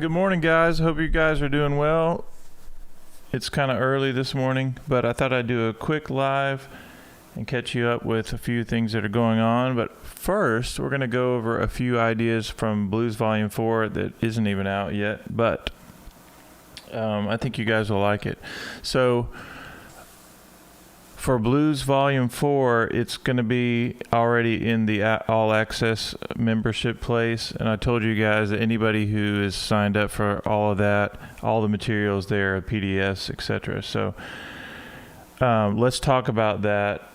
Good morning, guys. Hope you guys are doing well. It's kind of early this morning, but I thought I'd do a quick live and catch you up with a few things that are going on. But first, we're going to go over a few ideas from Blues Volume 4 that isn't even out yet, but I think you guys will like it. So for Blues Volume 4, it's going to be already in the All Access membership place. And I told you guys that anybody who is signed up for all of that, all the materials there, PDFs, etc. So let's talk about that,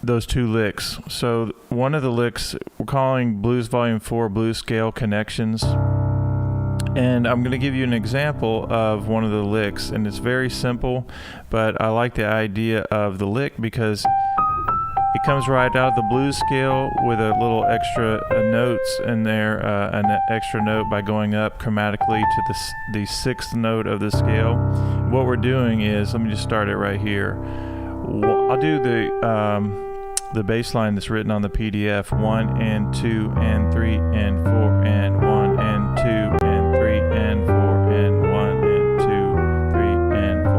those two licks. So one of the licks, we're calling Blues Volume 4 Blues Scale Connections. And I'm going to give you an example of one of the licks, and it's very simple, but I like the idea of the lick because it comes right out of the blues scale with a little extra notes in there, an extra note by going up chromatically to the sixth note of the scale. What we're doing is, let me just start it right here. I'll do the bass line that's written on the PDF, 1 and 2 and 3 and 4 and 1 and 2 and 3 and 4 and 1 and 2, 3 and 4.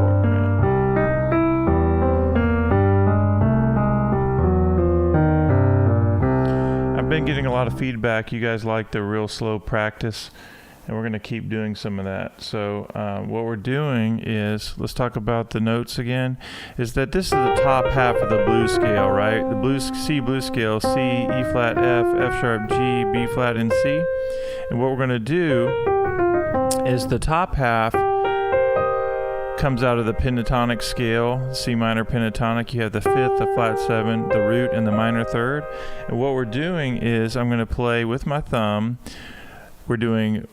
I've been getting a lot of feedback. You guys like the real slow practice, and we're going to keep doing some of that. So what we're doing is, let's talk about the notes again, is that this is the top half of the blues scale, right? The C blues scale, C, E flat, F sharp, G, B flat, and C. And what we're going to do is the top half comes out of the pentatonic scale, C minor pentatonic. You have the fifth, the flat seven, the root, and the minor third. And what we're doing is, I'm going to play with my thumb. We're doing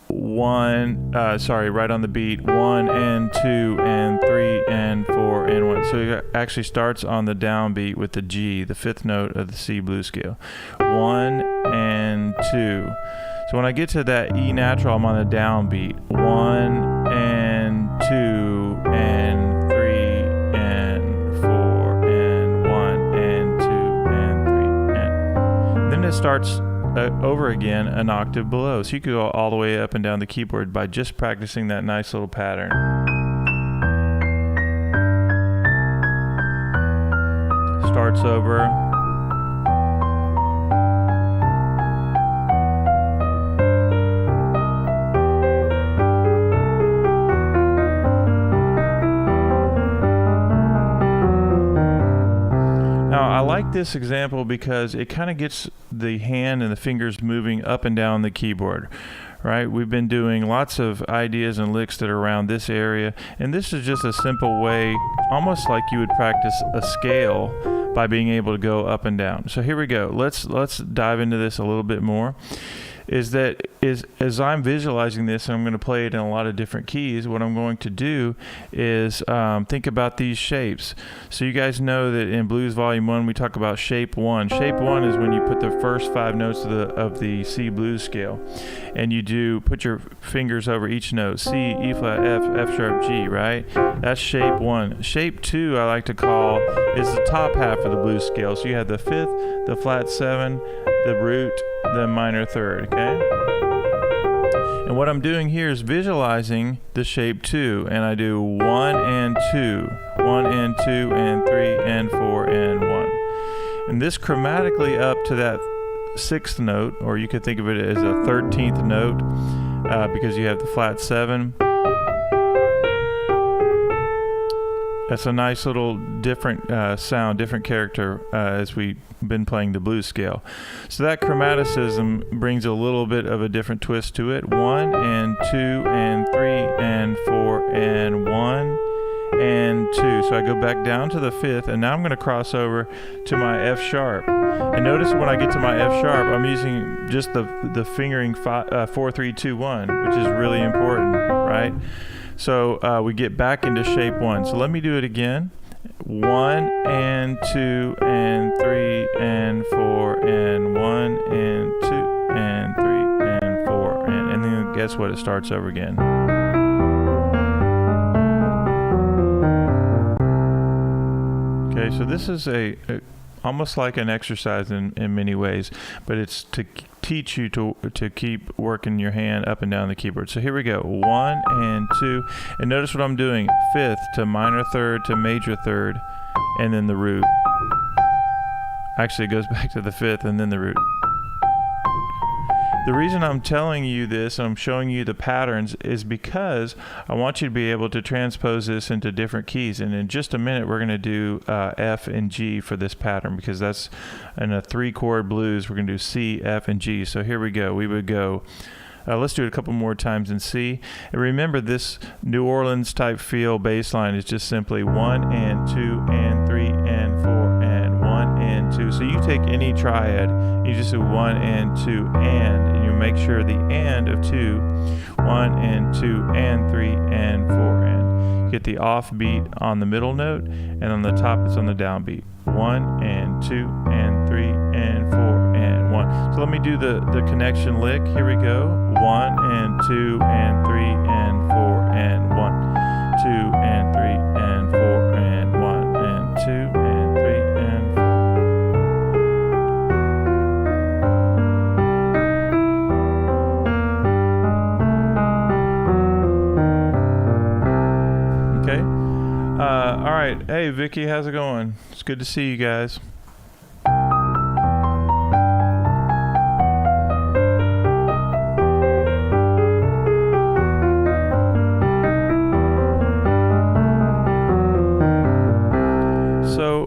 right on the beat, 1 and 2 and 3 and 4 and 1. So it actually starts on the downbeat with the G, the fifth note of the C blues scale. 1 and 2. So when I get to that E natural, I'm on the downbeat. 1 and 2 and 3 and 4 and 1 and 2 and 3 and then it starts over again an octave below. So you could go all the way up and down the keyboard by just practicing that nice little pattern. Starts over. I like this example because it kind of gets the hand and the fingers moving up and down the keyboard, right? We've been doing lots of ideas and licks that are around this area, and this is just a simple way, almost like you would practice a scale by being able to go up and down. So here we go. Let's dive into this a little bit more. As I'm visualizing this, and I'm going to play it in a lot of different keys, what I'm going to do is think about these shapes. So you guys know that in Blues Volume 1, we talk about shape 1. Shape 1 is when you put the first 5 notes of the C blues scale, and you put your fingers over each note, C, E flat, F sharp, G, right? That's shape 1. Shape 2, I like to call, is the top half of the blues scale. So you have the fifth, the flat 7, the root, the minor third, okay? And what I'm doing here is visualizing the shape 2, and I do 1 and 2, 1 and 2 and 3 and 4 and 1. And this chromatically up to that 6th note, or you could think of it as a 13th note, because you have the flat 7. That's a nice little different sound, different character as we've been playing the blues scale. So that chromaticism brings a little bit of a different twist to it. 1 and 2 and 3 and 4 and 1 and 2. So I go back down to the 5th, and now I'm going to cross over to my F sharp. And notice when I get to my F sharp, I'm using just the fingering 4, 3, 2, 1, which is really important, right? So we get back into shape 1. So let me do it again. 1 and 2 and 3 and 4 and 1 and 2 and 3 and 4 and then guess what? It starts over again. Okay, so this is almost like an exercise in many ways, but it's to teach you to keep working your hand up and down the keyboard. So here we go, 1 and 2, and notice what I'm doing, 5th to minor third to major third, and then the root. Actually, it goes back to the 5th and then the root. The reason I'm telling you this, I'm showing you the patterns, is because I want you to be able to transpose this into different keys. And in just a minute, we're going to do F and G for this pattern, because that's in a 3-chord blues. We're going to do C, F, and G. So here we go. We would go, let's do it a couple more times in C. And remember, this New Orleans type feel bass line is just simply 1 and 2 and 3 and 4 and 1 and 2. So you take any triad, you just do 1 and 2 and you make sure the and of 2, 1 and 2 and 3 and 4 and. Get the off beat on the middle note, and on the top it's on the downbeat. 1 and 2 and 3 and 4 and 1. So let me do the connection lick. Here we go. 1 and 2 and 3 and 4 and 1. 2 and 3 and 4 and 1 and 2 and 3 and 4. Okay. All right. Hey, Vicky, how's it going? It's good to see you guys.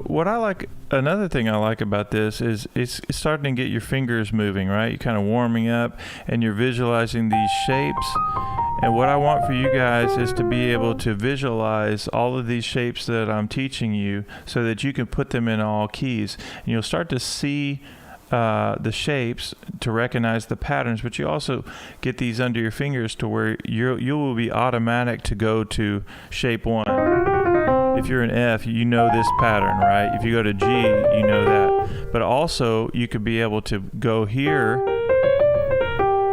What I like, another thing I like about this is it's starting to get your fingers moving, right? You're kind of warming up and you're visualizing these shapes. And what I want for you guys is to be able to visualize all of these shapes that I'm teaching you so that you can put them in all keys. And you'll start to see the shapes to recognize the patterns, but you also get these under your fingers to where you will be automatic to go to shape 1. If you're an F, you know this pattern, right? If you go to G, you know that. But also, you could be able to go here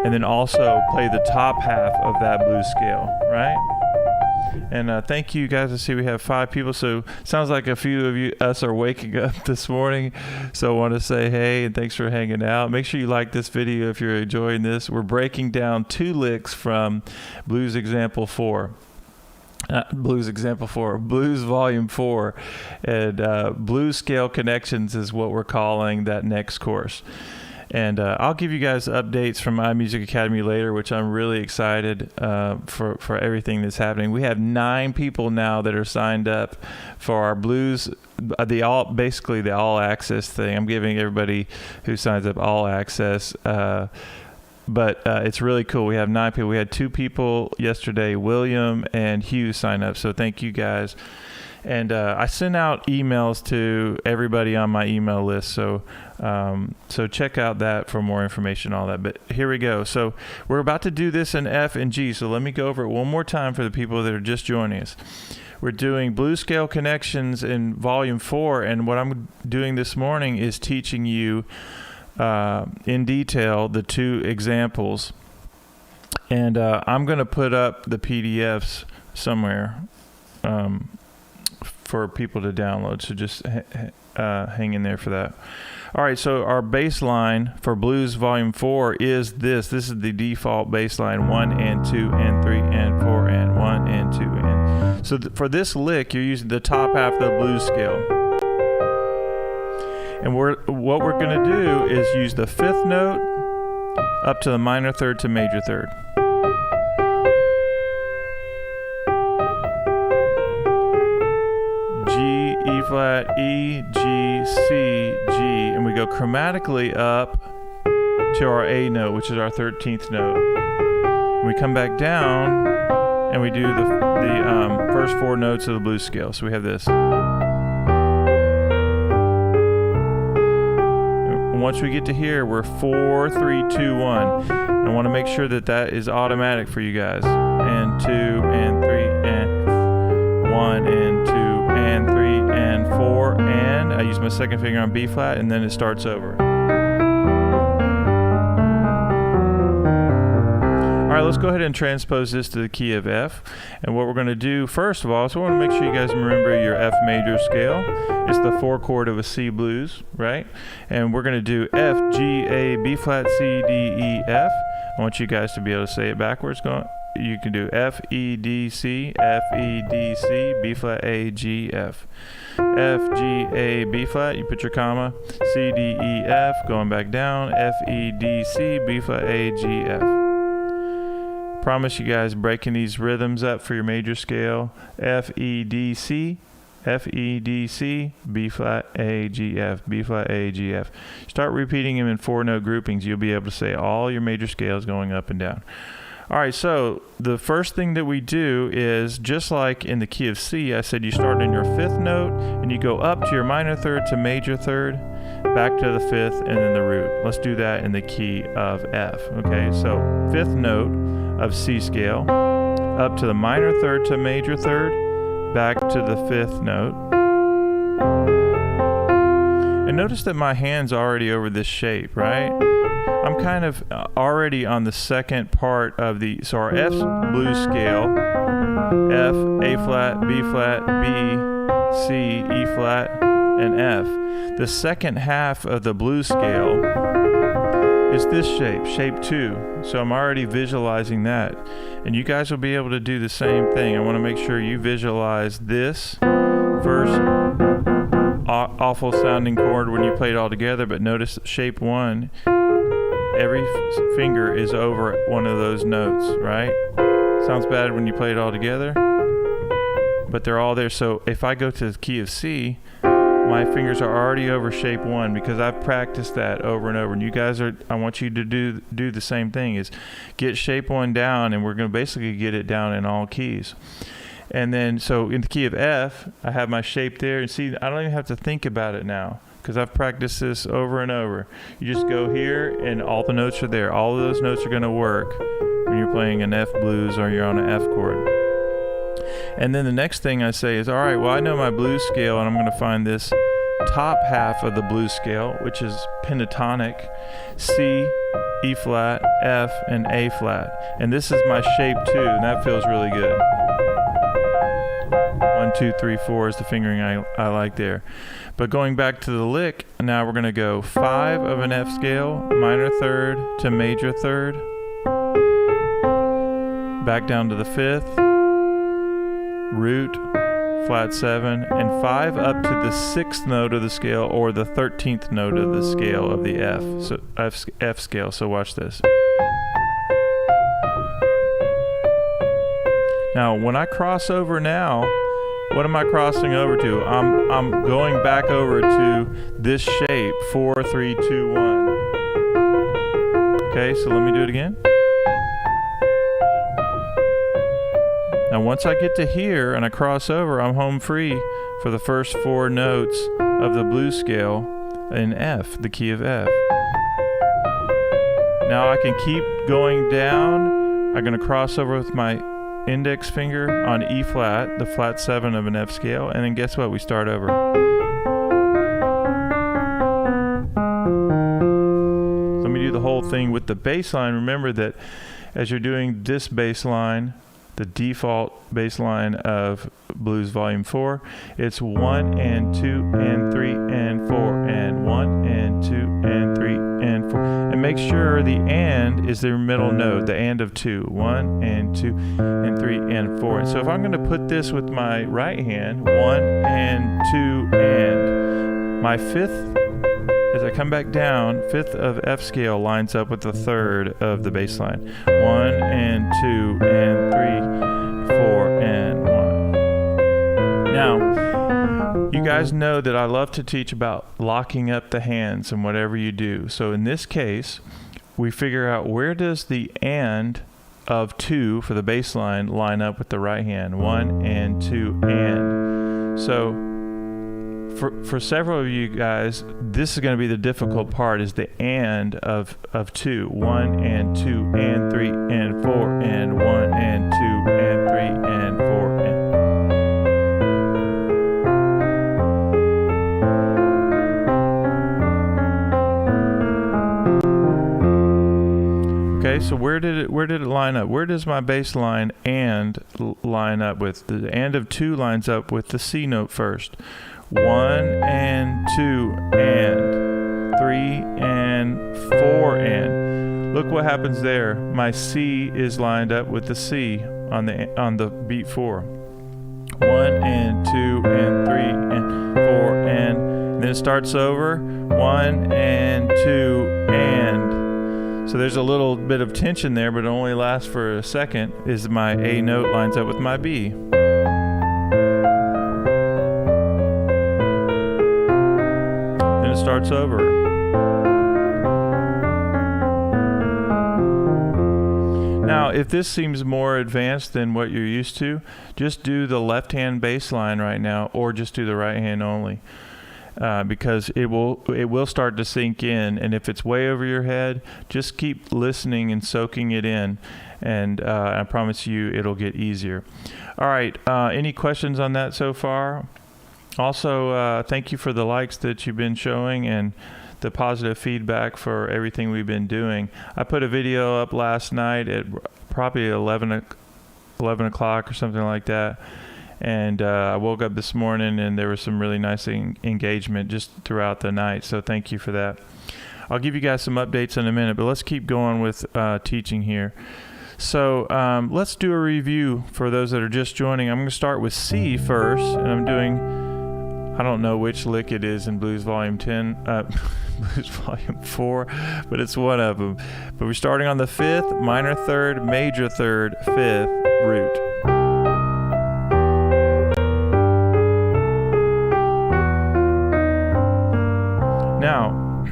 and then also play the top half of that blues scale, right? And thank you guys. I see we have 5 people, so sounds like a few of us are waking up this morning. So I want to say hey, and thanks for hanging out. Make sure you like this video if you're enjoying this. We're breaking down 2 licks from Blues Example 4. Blues Volume 4, and Blues Scale Connections is what we're calling that next course. And I'll give you guys updates from iMusicAcademy later, which I'm really excited for everything that's happening. We have 9 people now that are signed up for our blues, basically the all access thing. I'm giving everybody who signs up all access. But it's really cool. We have 9 people. We had 2 people yesterday, William and Hugh, sign up. So thank you guys. And I sent out emails to everybody on my email list. So check out that for more information on all that. But here we go. So we're about to do this in F and G. So let me go over it one more time for the people that are just joining us. We're doing Blues Scale Connections in Volume 4. And what I'm doing this morning is teaching you in detail the 2 examples, and I'm going to put up the PDFs somewhere for people to download, so just hang in there for that. All right, so our bass line for Blues Volume 4 is this is the default bass line, 1 and 2 and 3 and 4 and 1 and 2 and so for this lick you're using the top half of the blues scale. And what we're going to do is use the 5th note up to the minor third to major third. G, E flat, E, G, C, G, and we go chromatically up to our A note, which is our 13th note. And we come back down and we do the first 4 notes of the blues scale. So we have this. Once we get to here, we're 4, 3, 2, 1. I want to make sure that is automatic for you guys. And 2 and 3 and 1 and 2 and 3 and 4 and I use my 2nd finger on B flat, and then it starts over. All right, let's go ahead and transpose this to the key of F. And what we're going to do first of all, so I want to make sure you guys remember your F major scale. It's the 4 chord of a C blues, right? And we're going to do F, G, A, B flat, C, D, E, F. I want you guys to be able to say it backwards. You can do F, E, D, C, F, E, D, C, B flat, A, G, F. F, G, A, B flat, you put your comma, C, D, E, F, going back down, F, E, D, C, B flat, A, G, F. Promise you guys breaking these rhythms up for your major scale. F, E, D, C, F, E, D, C, B flat, A, G, F, B flat, A, G, F. Start repeating them in 4-note groupings. You'll be able to say all your major scales going up and down. All right, so the first thing that we do is, just like in the key of C, I said you start in your 5th note and you go up to your minor third to major third, back to the 5th, and then the root. Let's do that in the key of F. Okay, so 5th note of C scale, up to the minor third to major third, back to the 5th note. And notice that my hand's already over this shape, right? I'm kind of already on the second part of so our F blues scale, F, A flat, B flat, B, C, E flat, and F. The second half of the blues scale is this shape, shape 2. So I'm already visualizing that. And you guys will be able to do the same thing. I want to make sure you visualize this first awful sounding chord when you play it all together, but notice shape 1. Every finger is over one of those notes, right? Sounds bad when you play it all together, but they're all there. So if I go to the key of C, my fingers are already over shape 1 because I've practiced that over and over. And you guys I want you to do the same thing, is get shape 1 down, and we're going to basically get it down in all keys. And then, so in the key of F, I have my shape there, and see, I don't even have to think about it now, because I've practiced this over and over. You just go here and all the notes are there. All of those notes are going to work when you're playing an F blues or you're on an F chord. And then the next thing I say is, all right, well, I know my blues scale, and I'm going to find this top half of the blues scale, which is pentatonic, C, E flat, F, and A flat. And this is my shape 2, and that feels really good. 1, 2, 3, 4 is the fingering I like there. But going back to the lick, now we're going to go 5 of an F scale, minor third to major third, back down to the 5th, root, flat 7, and 5 up to the 6th note of the scale, or the 13th note of the scale of the F. So F scale. So watch this. Now, when I cross over now, what am I crossing over to? I'm going back over to this shape, 4, 3, 2, 1. Okay, so let me do it again. Now, once I get to here and I cross over, I'm home free for the first 4 notes of the blues scale in F, the key of F. Now I can keep going down. I'm going to cross over with my index finger on E flat, the flat 7 of an F scale, and then guess what? We start over. Let me do the whole thing with the bass line. Remember that as you're doing this bass line, the default bass line of Blues Volume 4, it's 1 and 2 and 3 and 4 and 1 and 2 and 3 and 4. And make sure the and is the middle note, the and of 2. 1 and 2 and 3 and 4. And so if I'm going to put this with my right hand, 1 and 2 and, my 5th, as I come back down, 5th of F scale lines up with the 3rd of the bass line. 1 and 2 and 3, 4 and 1. Now, you guys know that I love to teach about locking up the hands and whatever you do. So in this case, we figure out where does the and of 2 for the bass line line up with the right hand. 1 and 2 and. So for several of you guys, this is going to be the difficult part, is the and of 2. 1 and 2 and 3 and 4 and 1 and 2 and 3 and 4 and. Okay, so where did it line up? Where does my bass line and line up with? The and of 2 lines up with the C note first. 1 and 2 and 3 and 4 and. Look what happens there. My C is lined up with the C on the beat 4. 1 and 2 and 3 and 4 and then it starts over. 1 and 2 and. So there's a little bit of tension there, but it only lasts for a second. Is my A note lines up with my B. Then it starts over. Now, if this seems more advanced than what you're used to, just do the left-hand bass line right now, or just do the right hand only, because it will start to sink in. And if it's way over your head, just keep listening and soaking it in, and I promise you it'll get easier. All right, any questions on that so far? Also, thank you for the likes that you've been showing and the positive feedback for everything we've been doing. I put a video up last night at probably 11 o'clock or something like that, and I woke up this morning and there was some really nice engagement just throughout the night, so thank you for that. I'll give you guys some updates in a minute, but let's keep going with teaching here. So let's do a review for those that are just joining. I'm going to start with C first, and I'm doing, I don't know which lick it is in Blues Volume 10, Blues Volume 4, but it's one of them. But we're starting on the 5th, minor 3rd, major 3rd, 5th, root. Now,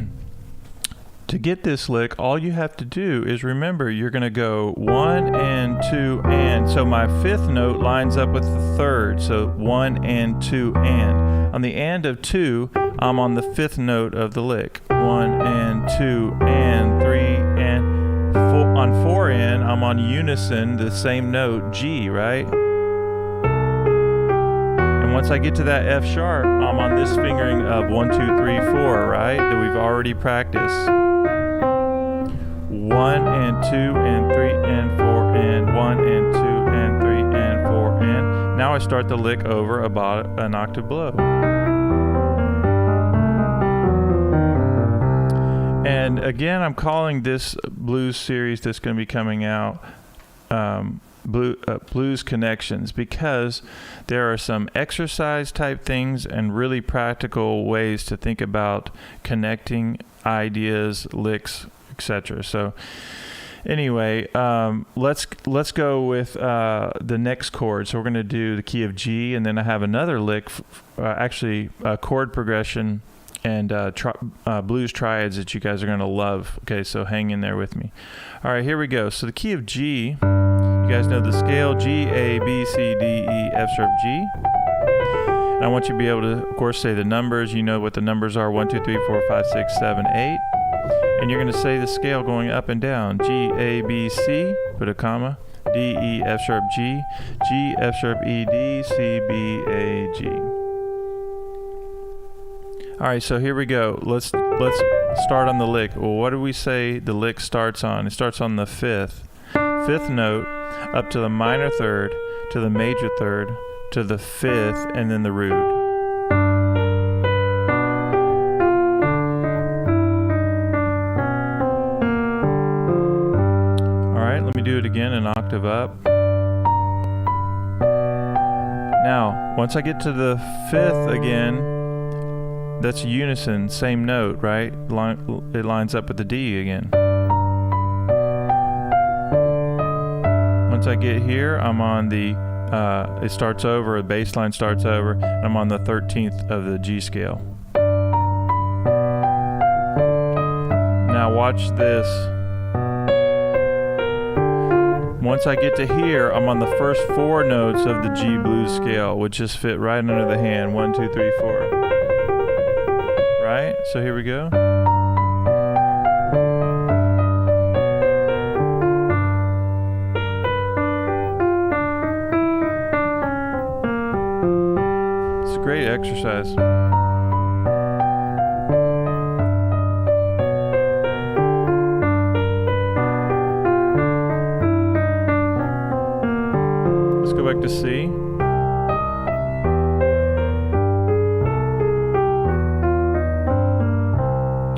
to get this lick, all you have to do is remember you're going to go 1 and 2 and. So my 5th note lines up with the 3rd. So 1 and 2 and. On the and of 2, I'm on the 5th note of the lick. 1 and 2 and 3 and 4. On 4 and, I'm on unison, the same note, G, right? And once I get to that F sharp, I'm on this fingering of 1, 2, 3, 4, right? That we've already practiced. 1 and 2 and 3 and 4 and 1 and 2 and 3 and 4 and. Now I start the lick over about an octave below. And again, I'm calling this blues series that's going to be coming out Blues Connections, because there are some exercise type things and really practical ways to think about connecting ideas, licks, etc. So anyway, let's go with the next chord. So we're going to do the key of G, and then I have another lick, actually a chord progression and blues triads that you guys are going to love. Okay, so hang in there with me. All right, here we go. So the key of G, you guys know the scale, G, A, B, C, D, E, F sharp, G. And I want you to be able to, of course, say the numbers. You know what the numbers are: 1, 2, 3, 4, 5, 6, 7, 8. And you're going to say the scale going up and down. G, A, B, C, put a comma. D, E, F sharp, G. G, F sharp, E, D, C, B, A, G. All right, so here we go. Let's start on the lick. Well, what do we say the lick starts on? It starts on the 5th note, up to the minor 3rd, to the major 3rd, to the 5th, and then the root. All right, let me do it again, an octave up. Now, once I get to the 5th again, that's unison, same note, right? It lines up with the D again. Once I get here, I'm on the, it starts over, the bass line starts over, and I'm on the 13th of the G scale. Now watch this. Once I get to here, I'm on the first 4 notes of the G blues scale, which just fit right under the hand. 1, 2, 3, 4. Right? So here we go. It's a great exercise. back to C.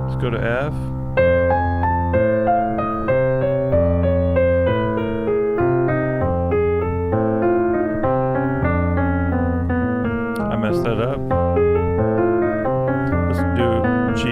Let's go to F. I messed that up. Let's do G.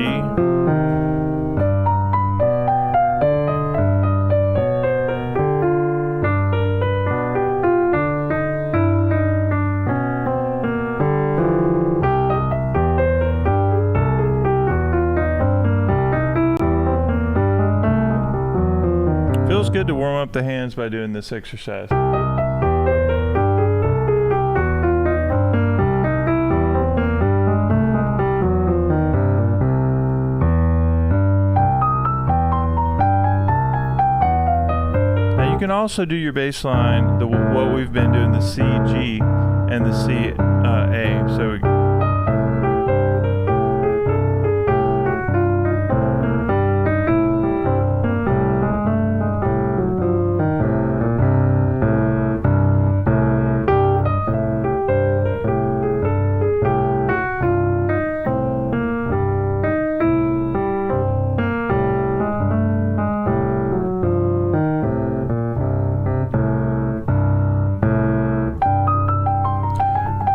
Feels good to warm up the hands by doing this exercise. Now you can also do your bass line, what we've been doing, the C, G, and the C, A. So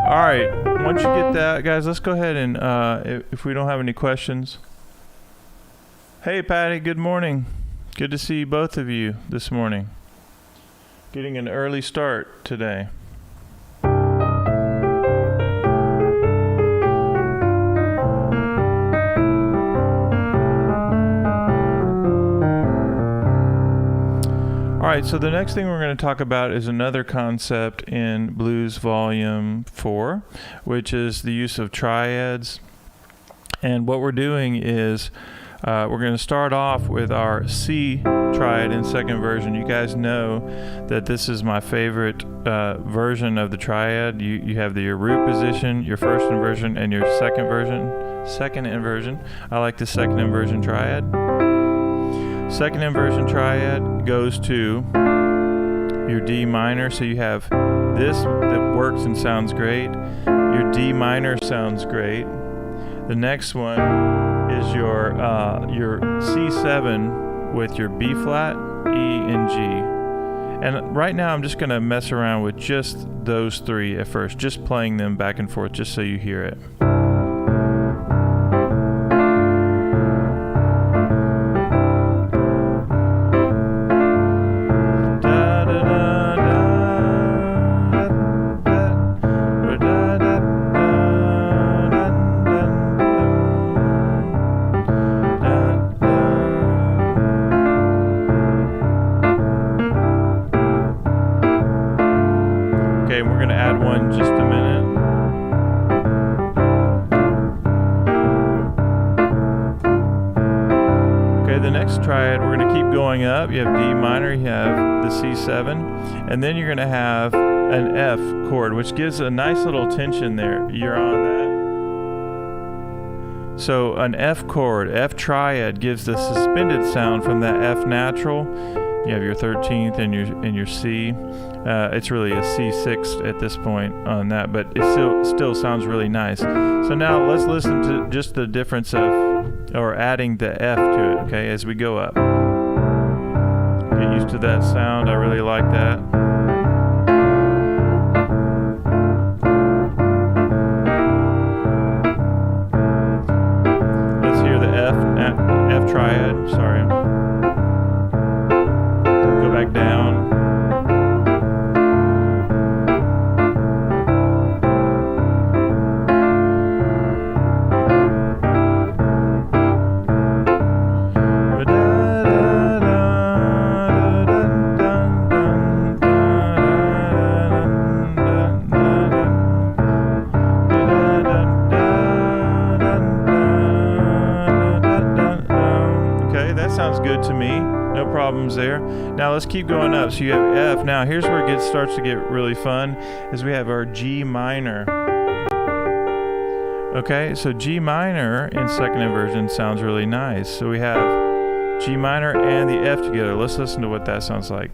Alright, once you get that, guys, let's go ahead and, if we don't have any questions. Hey, Patty, good morning. Good to see both of you this morning. Getting an early start today. Alright, so the next thing we're going to talk about is another concept in Blues Volume 4, which is the use of triads. And what we're doing is we're going to start off with our C triad in second version. You guys know that this is my favorite version of the triad. You have your root position, your first inversion, and your second inversion. I like the second inversion triad. Second inversion triad goes to your D minor, so you have this that works and sounds great. Your D minor sounds great. The next one is your C7 with your B flat, E, and G. And right now I'm just going to mess around with just those three at first, just playing them back and forth just so you hear it. Okay, we're going to add one in just a minute. Okay, the next triad, we're going to keep going up. You have D minor, you have the C7, and then you're going to have an F chord, which gives a nice little tension there. You're on that. So an F chord, F triad, gives the suspended sound from that F natural. You have your 13th and your C. It's really a C6 at this point on that, but it still sounds really nice. So now let's listen to just the difference or adding the F to it, okay, as we go up. Get used to that sound. I really like that. Let's hear the F triad, sorry. Go back down. Sounds good to me. No problems there. Now let's keep going up. So you have F. Now here's where it starts to get really fun, is we have our G minor. Okay, so G minor in second inversion sounds really nice. So we have G minor and the F together. Let's listen to what that sounds like.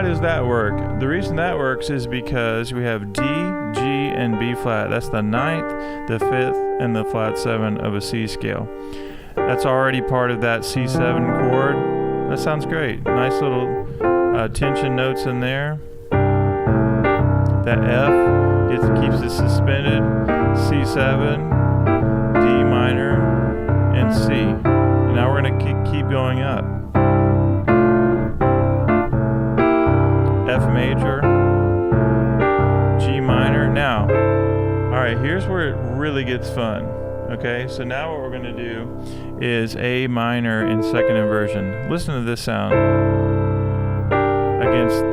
why does that work? The reason that works is because we have D, G, and B flat. That's the 9th, the 5th, and the flat 7 of a C scale. That's already part of that C7 chord. That sounds great. Nice little tension notes in there. That F keeps it suspended. C7, D minor, and C. And now we're going to keep going up. F major, G minor. Now, all right, here's where it really gets fun. Okay, so now what we're going to do is A minor in second inversion. Listen to this sound against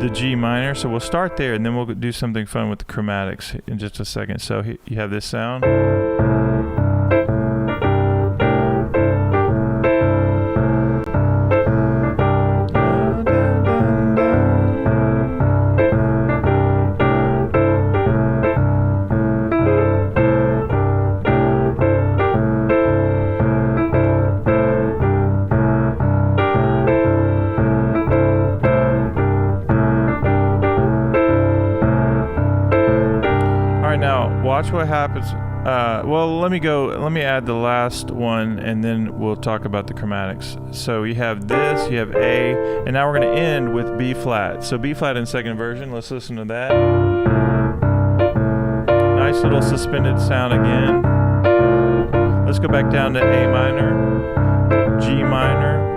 the G minor. So we'll start there, and then we'll do something fun with the chromatics in just a second. So you have this sound. Watch what happens. Well, let me add the last one, and then we'll talk about the chromatics. So you have this, you have A, and now we're going to end with B flat. So B flat in second inversion. Let's listen to that. Nice little suspended sound again. Let's go back down to A minor, G minor,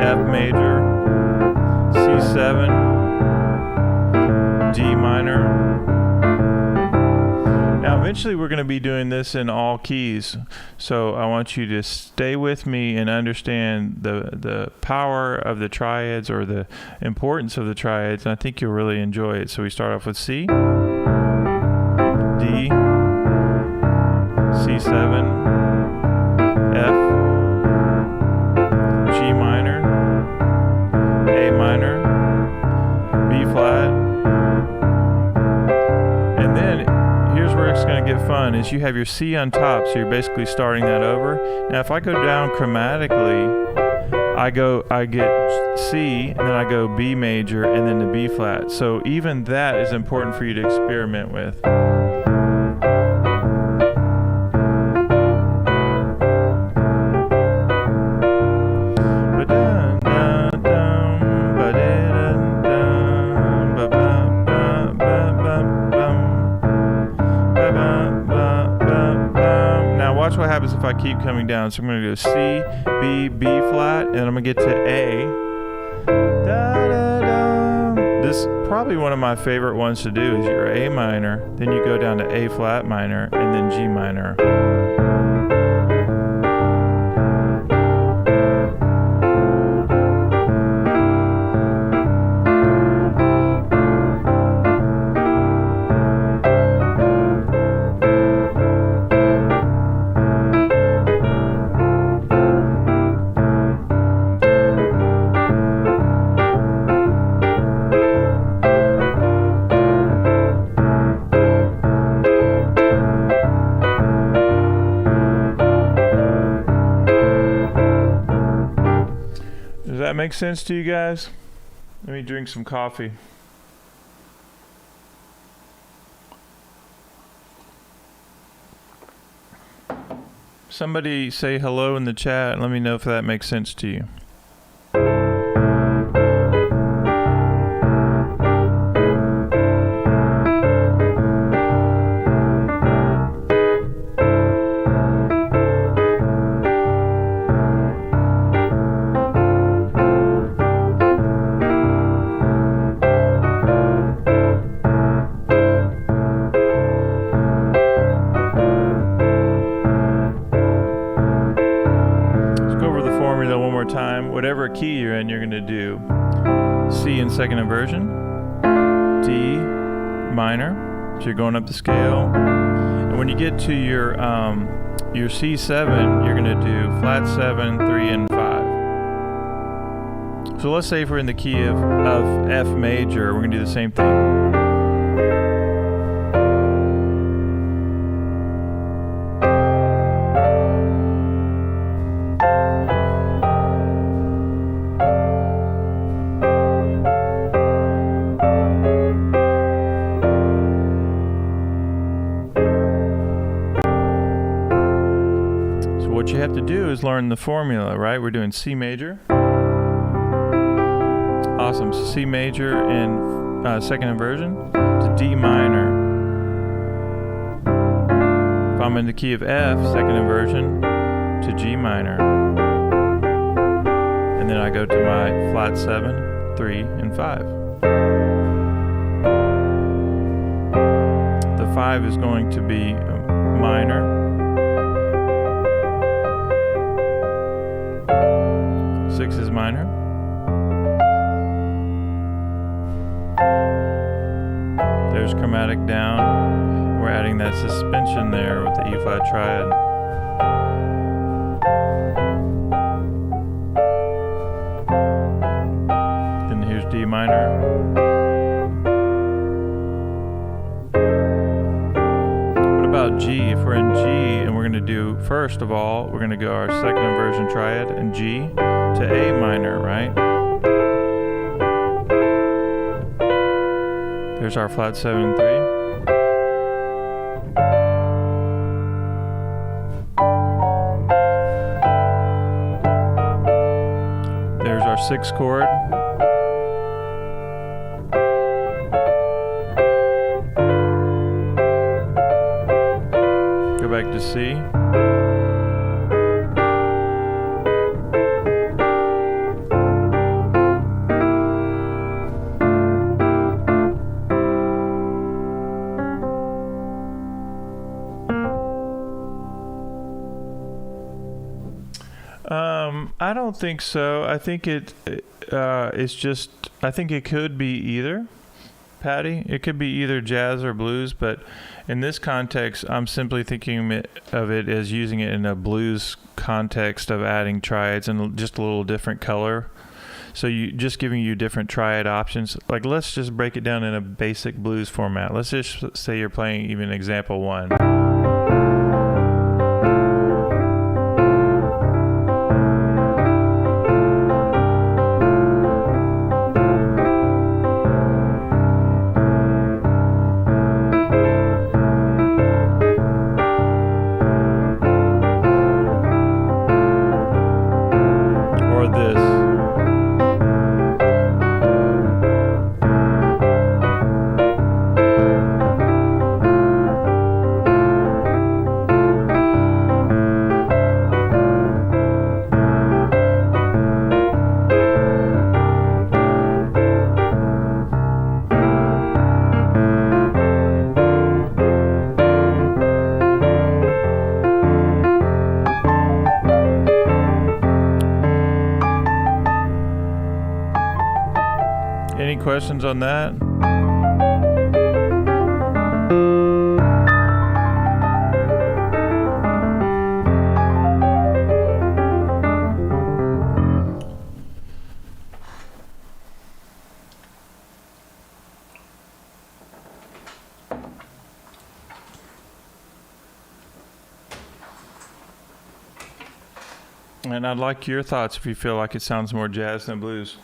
F major, C7, D minor. Now, eventually we're going to be doing this in all keys, so I want you to stay with me and understand the power of the triads, or the importance of the triads, and I think you'll really enjoy it. So we start off with C, D, C7, F, G minor, A minor, B flat, and then here's where it's going to get fun, is you have your C on top, so you're basically starting that over. Now if I go down chromatically, I get C, and then I go B major, and then the B flat. So even that is important for you to experiment with. Watch what happens if I keep coming down. So I'm going to go C, B, B flat, and I'm going to get to A. Da, da, da. This is probably one of my favorite ones to do, is your A minor, then you go down to A flat minor, and then G minor. Does that make sense to you guys? Let me drink some coffee. Somebody say hello in the chat and let me know if that makes sense to you. Time, whatever key you're in, you're going to do C in second inversion, D minor, so you're going up the scale, and when you get to your C7, you're going to do flat 7, 3, and 5. So let's say if we're in the key of F major, we're going to do the same thing. do is learn the formula, right? We're doing C major. Awesome. So C major in second inversion to D minor. If I'm in the key of F, second inversion to G minor. And then I go to my flat 7, 3, and 5. The 5 is going to be minor. 6 is minor. There's chromatic down. We're adding that suspension there with the E flat triad. Then here's D minor. What about G? If we're in G and we're going to do, first of all, we're going to go our second inversion triad in G to A minor, right? There's our flat 7 and 3. There's our 6th chord. Go back to C. I don't think so. I think it's just, I think it could be either, Patty. It could be either jazz or blues, but in this context, I'm simply thinking of it as using it in a blues context of adding triads and just a little different color. So just giving you different triad options. Like, let's just break it down in a basic blues format. Let's just say you're playing even example 1. Any questions on that? And I'd like your thoughts if you feel like it sounds more jazz than blues.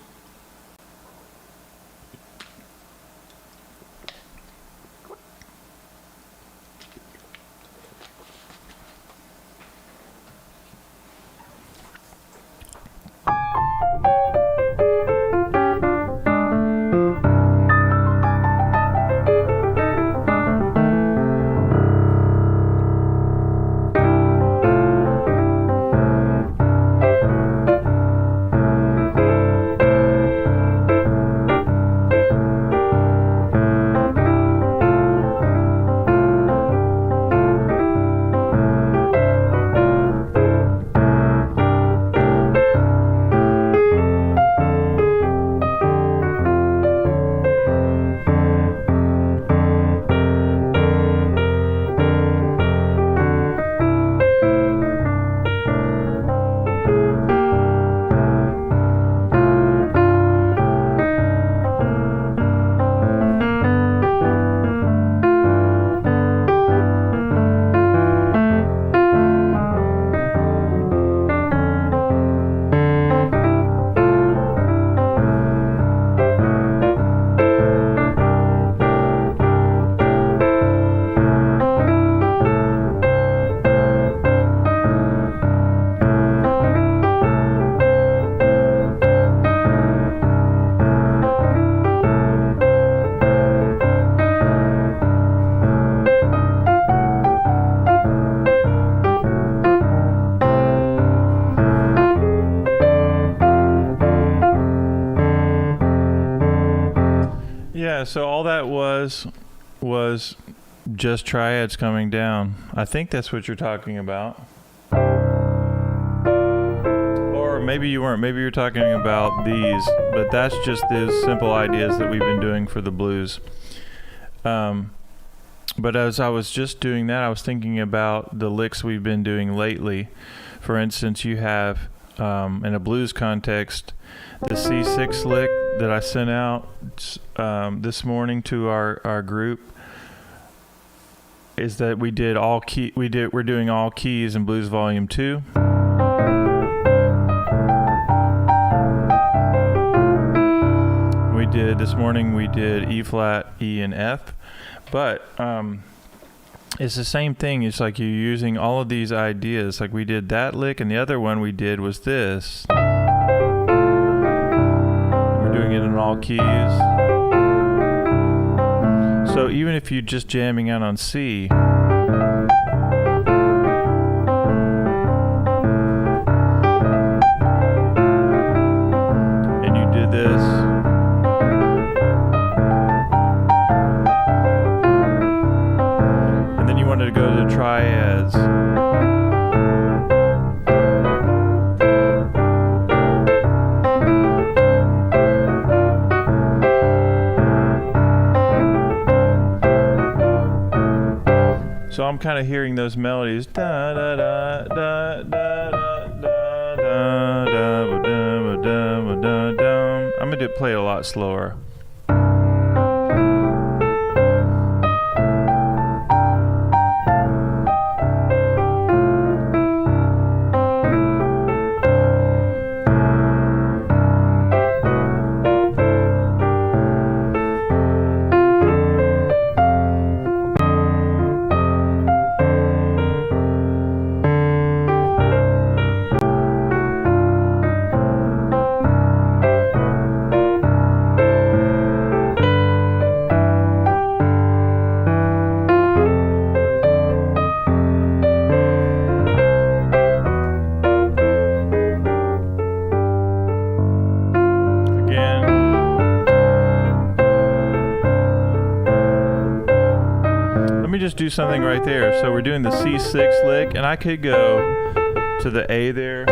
Yeah, so all that was just triads coming down. I think that's what you're talking about. Or maybe you weren't. Maybe you're talking about these, but that's just the simple ideas that we've been doing for the blues. But as I was just doing that, I was thinking about the licks we've been doing lately. For instance, you have, in a blues context, the C6 lick that I sent out this morning to our group is that we did all key. We're doing all keys in Blues Volume 2. This morning we did E flat, E, and F, but it's the same thing. It's like you're using all of these ideas. Like we did that lick, and the other one we did was this. We're doing it in all keys. So even if you're just jamming out on C, and you did this, to go to triads. So I'm kind of hearing those melodies. Da da da da da da da da da da da. I'm gonna play it a lot slower. Do something right there. So we're doing the C6 lick, and I could go to the A there,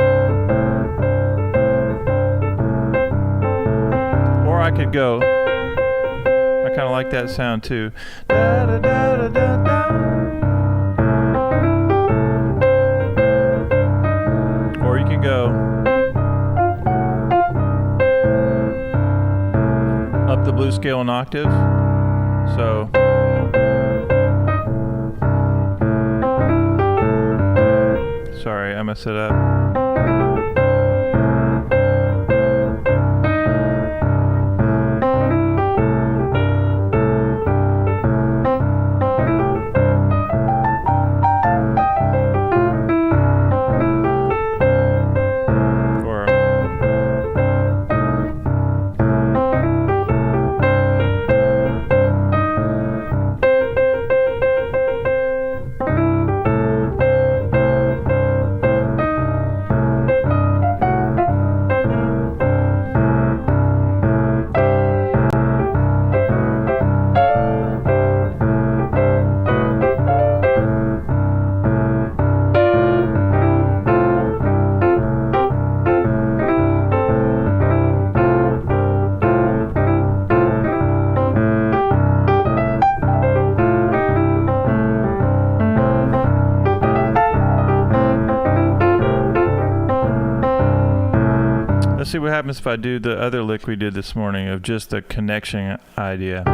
or I could go, I kind of like that sound too, da, da, da, da, da, da. Or you can go up the blues scale an octave. So sorry, I messed it up. Let's see what happens if I do the other lick we did this morning of just the connection idea.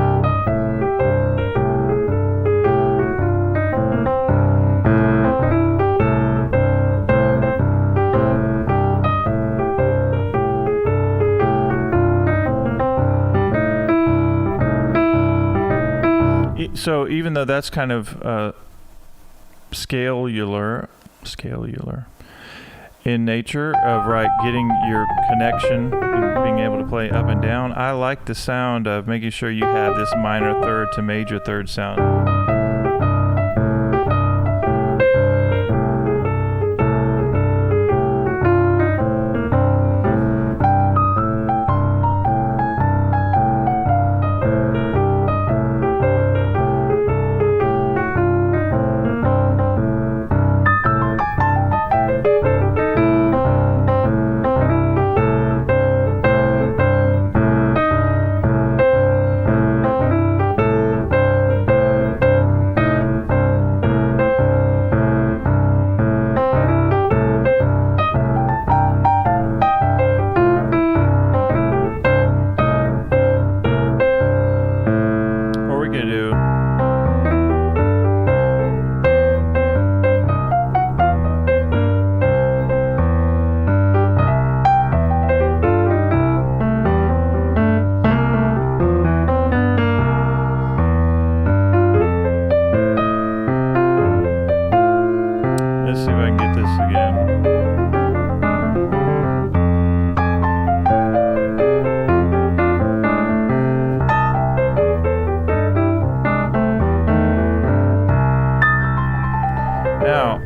So even though that's kind of scalular in nature of getting your connection, being able to play up and down, I like the sound of making sure you have this minor third to major third sound.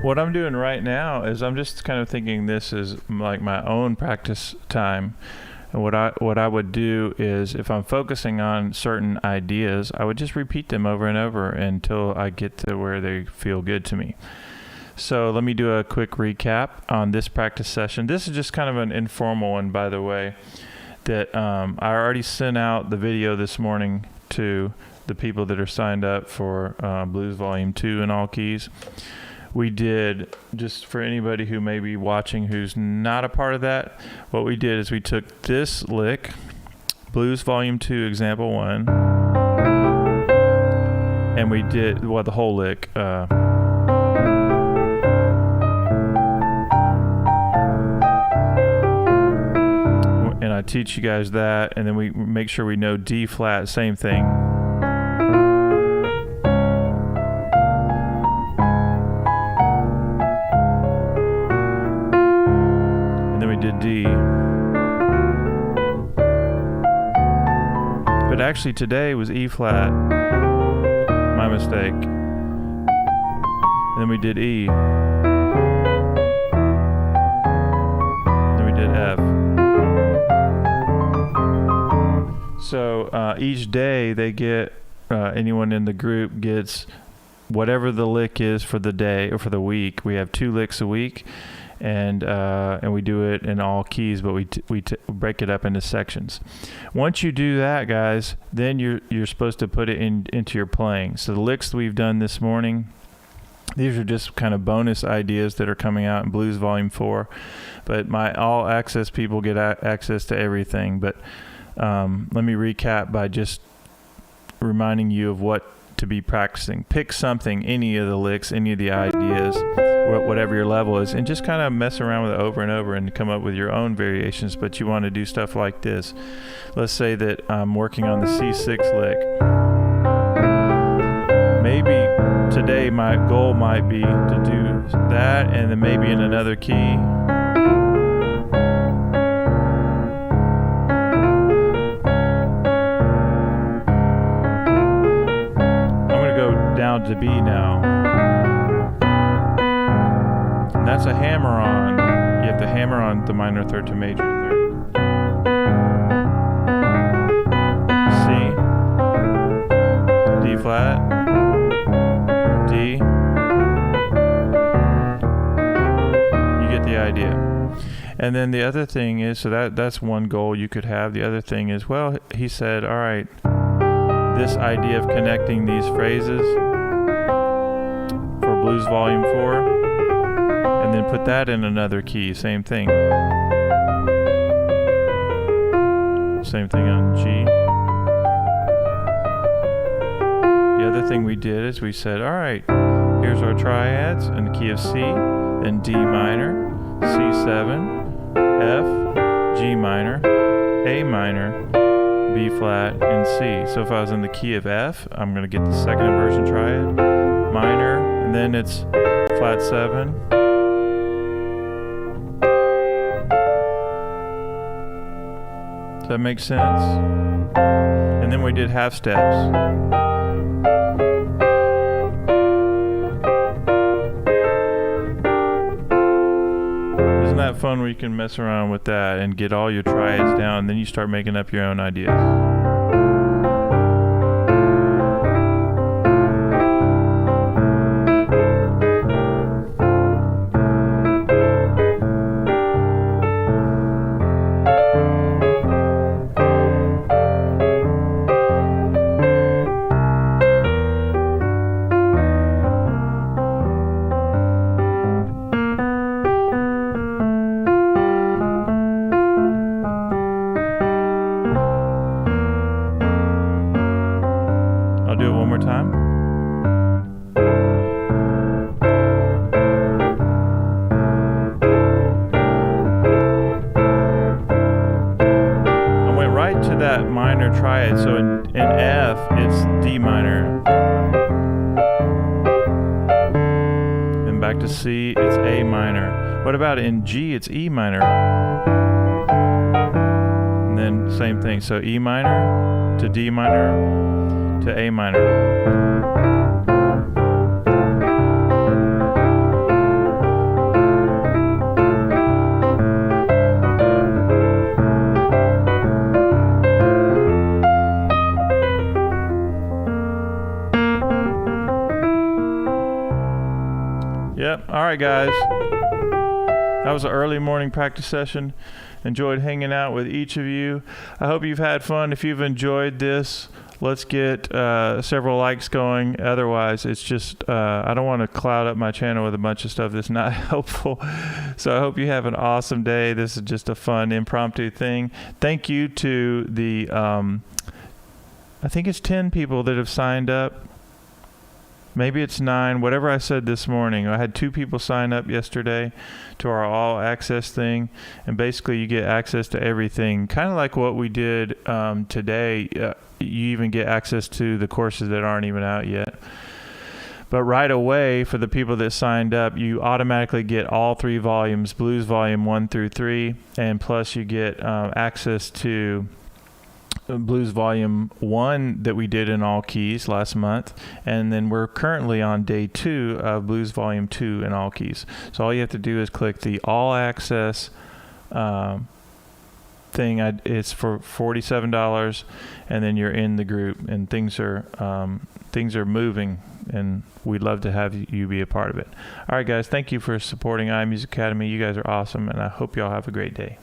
what I'm doing right now is I'm just kind of thinking this is like my own practice time. And what I would do is, if I'm focusing on certain ideas, I would just repeat them over and over until I get to where they feel good to me. So let me do a quick recap on this practice session. This is just kind of an informal one, by the way, that I already sent out the video this morning to the people that are signed up for Blues Volume 2 in all keys. We did, just for anybody who may be watching who's not a part of that, what we did is we took this lick, Blues Volume 2, Example 1, and we did, well, the whole lick. And I teach you guys that, and then we make sure we know D flat, same thing. Did D. But actually today was E flat. My mistake. Then we did E. Then we did F. So each day they get, anyone in the group gets whatever the lick is for the day or for the week. We have 2 licks a week. And we do it in all keys, but we break it up into sections. Once you do that, guys, then you're supposed to put it into your playing. So the licks that we've done this morning, these are just kind of bonus ideas that are coming out in Blues Volume 4. But my all access people get access to everything. But let me recap by just reminding you of what to be practicing. Pick something, any of the licks, any of the ideas, whatever your level is, and just kind of mess around with it over and over and come up with your own variations. But you want to do stuff like this. Let's say that I'm working on the C6 lick. Maybe today my goal might be to do that, and then maybe in another key. To B now. And that's a hammer on. You have to hammer on the minor third to major third. C, D flat, D. You get the idea. And then the other thing is, so that's one goal you could have. The other thing is, well, he said, all right, this idea of connecting these phrases Blues Volume 4, and then put that in another key, same thing. Same thing on G. The other thing we did is we said, all right, here's our triads in the key of C, then D minor, C7, F, G minor, A minor, B flat, and C. So if I was in the key of F, I'm going to get the second inversion triad, minor, and then it's flat 7. Does that make sense? And then we did half steps. Isn't that fun where you can mess around with that and get all your triads down, and then you start making up your own ideas? Triad. So in F, it's D minor. Then back to C, it's A minor. What about in G, it's E minor. And then same thing. So E minor to D minor to A minor. Yep. All right, guys. That was an early morning practice session. Enjoyed hanging out with each of you. I hope you've had fun. If you've enjoyed this, let's get several likes going. Otherwise, it's just, I don't want to cloud up my channel with a bunch of stuff that's not helpful. So I hope you have an awesome day. This is just a fun impromptu thing. Thank you to the, I think it's 10 people that have signed up. Maybe it's 9, whatever I said this morning. I had 2 people sign up yesterday to our all access thing. And basically you get access to everything. Kind of like what we did today. You even get access to the courses that aren't even out yet. But right away, for the people that signed up, you automatically get all 3 volumes, Blues Volume 1 through 3. And plus you get access to Blues Volume 1 that we did in all keys last month, and then we're currently on day 2 of Blues Volume 2 in all keys. So all you have to do is click the all access thing. It's for $47, and then you're in the group, and things are moving, and we'd love to have you be a part of it. All right, guys, thank you for supporting iMusicAcademy. You guys are awesome, and I hope y'all have a great day.